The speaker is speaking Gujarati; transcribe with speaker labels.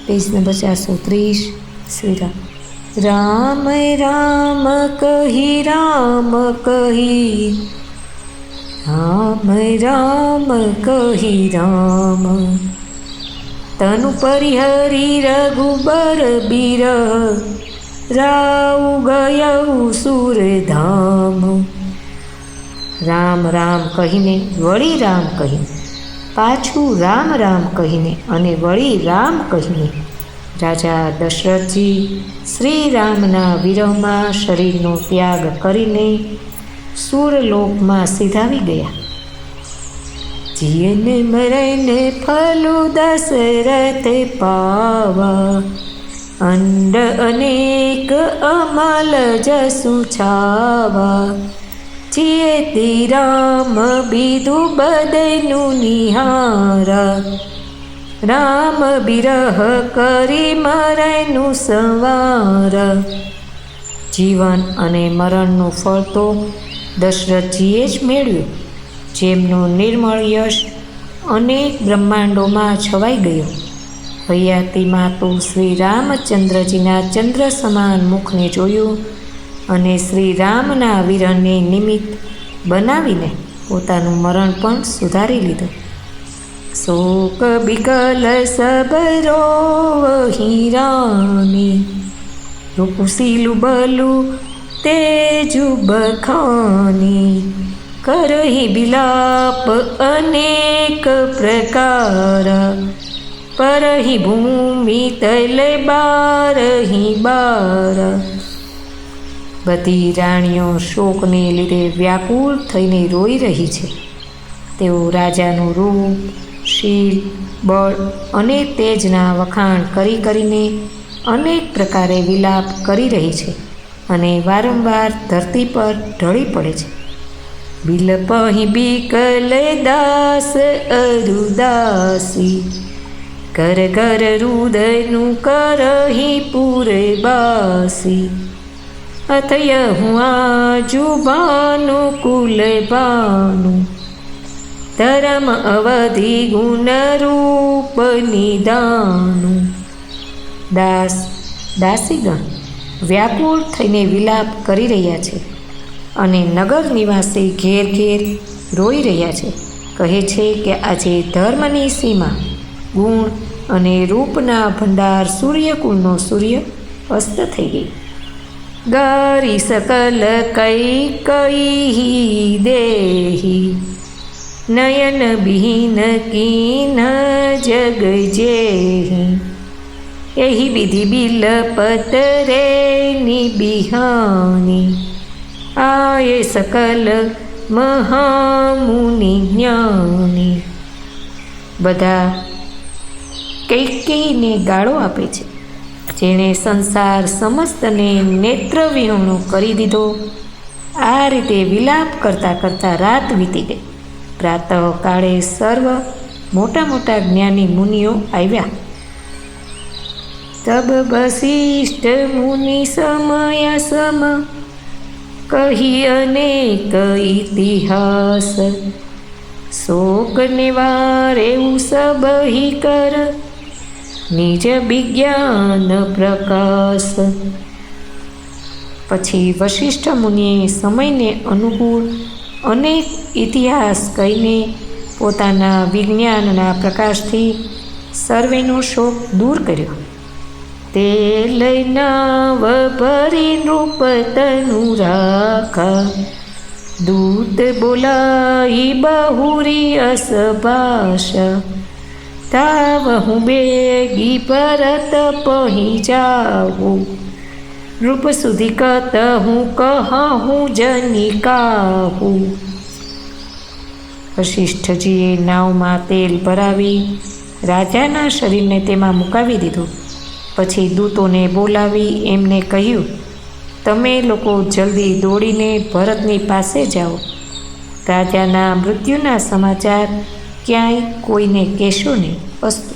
Speaker 1: Page number 430। श्री राम। राम राम कही राम कही, राम राम कही राम। तनु परिहरी रघुबर बिरह, राउ गयउ सुर धाम। राम राम कहीने वળી રામ કહીને, પાછું રામ રામ કહીને અને વળી રામ કહીને રાજા દશરથજી શ્રીરામના વિરહમાં શરીરનો ત્યાગ કરીને સુરલોકમાં સિધાવી ગયા। જીયને મરને ફલું દશરથ પાવા, અંડ અનેક અમલ જસુ છાવા। જીયતિ રામ બીધુ બદનું નિહારા, રામ બિરહ કરી મરણનું સંવાર। જીવન અને મરણનું ફળ તો દશરથજીએ જ મેળવ્યું, જેમનું નિર્મળ યશ અનેક બ્રહ્માંડોમાં છવાઈ ગયો। હયાતીમાં તો શ્રી રામચંદ્રજીના ચંદ્ર સમાન મુખને જોયું અને શ્રી રામના વિરહને નિમિત્ત બનાવીને પોતાનું મરણ પણ સુધારી લીધું। શોક બિકલ સબ રોવહી રાની, રૂપસીલું બલું તેજુ બખાની। કરહી બિલાપ અનેક પ્રકારા, પરહી ભૂમિ તલે બારહી બારા। બધી રાણીઓ શોકને લીધે વ્યાકુળ થઈને રોઈ રહી છે। તેઓ રાજાનું રૂપ, શીલ, બળ અને તેજના વખાણ કરી કરીને અનેક પ્રકારે વિલાપ કરી રહી છે અને વારંવાર ધરતી પર ઢળી પડે છે। બિલપહી બીકલે દાસ અરુદાસી, ઘર ઘર રુદયનું કરહી પૂરે બાસી। અથય હું આજુ ભાનું કુલ ભાનું, ધર્મ અવધિ ગુણ રૂપ નિદાનું। દાસ દાસીગણ વ્યાકુળ થઈને વિલાપ કરી રહ્યા છે અને નગર નિવાસી ઘેર ઘેર રોઈ રહ્યા છે। કહે છે કે આજે ધર્મની સીમા, ગુણ અને રૂપના ભંડાર સૂર્યકુળનો સૂર્ય અસ્ત થઈ ગઈ। ગારી સકલ કઈ કઈ દેહી, નયન બિહીન કીન જગ જેહી। એહી વિધિ બિલપત રે નિબિહાની, આયે સકલ મહામુનિ જ્ઞાની। બધા કૈકેયીને ગાળો આપે છે, જેણે સંસાર સમસ્તને નેત્રવિહોણો કરી દીધો। આ રીતે વિલાપ કરતાં કરતાં રાત વીતી ગઈ। પ્રાતઃકાળે સર્વ મોટા મોટા જ્ઞાની મુનિઓ આવ્યા। તબ વશિષ્ઠ મુનિ સમય સમ, કહી અનેક ઇતિહાસ। શોક નિવારે સબહી કર, નિજ વિજ્ઞાન પ્રકાશ। પછી વશિષ્ઠ મુનિએ સમયને અનુકૂળ અનેક ઇતિહાસ કહીને પોતાના વિજ્ઞાનના પ્રકાશથી સર્વેનો શોક દૂર કર્યો। તે લઈનાવ ભરી નૃપ તનુ રાખા, દૂત બોલાઈ બહુરી અસ ભાષા। તાવ હું બેગી પરત પહી જાઉં, રૂપ સુધી કત હું કહું જની કાહું। વશિષ્ઠજીએ નાવમાં તેલ ભરાવી રાજાના શરીરને તેમાં મુકાવી દીધું। પછી દૂતોને બોલાવી એમને કહ્યું, તમે લોકો જલ્દી દોડીને ભરતની પાસે જાઓ। રાજાના મૃત્યુના સમાચાર ક્યાંય કોઈને કહેશો નહીં। અસ્તુ।